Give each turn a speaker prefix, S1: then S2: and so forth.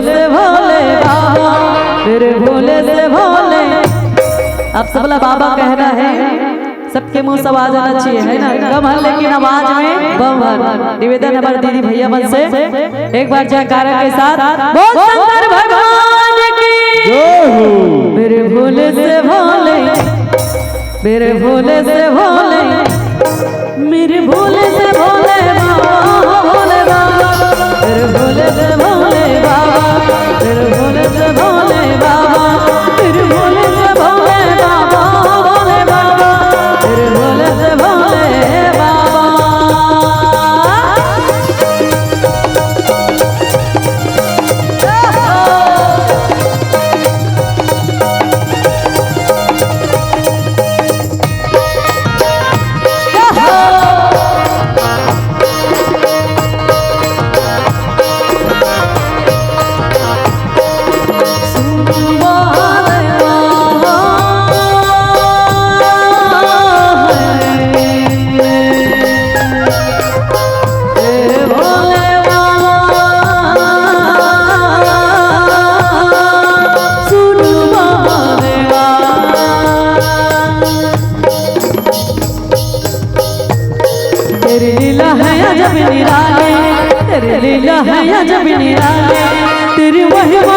S1: से भोले बाबा, तेरे भोले से भोले। अब सबला बाबा कह रहा है, सबके मुंह से आवाज आना चाहिए, है ना? कम है लेकिन आवाज में बम भर। निवेदन हमारे दीदी भैया मन से एक बार जयकारा के साथ बोल शंकर भगवान की जय हो। मेरे भोले से भोले, मेरे भोले से भोले, मेरे भोले से भोले बाबा, भोले बाबा, मेरे भोले से भोले बाबा, मेरे भोले से भोले बाबा, मेरे भोले से भोले बाबा, भोले बाबा, मेरे भोले से भोले बाबा। तेरी लीला है अजब निराली, तेरी लीला है अजब निराली, तेरी महिमा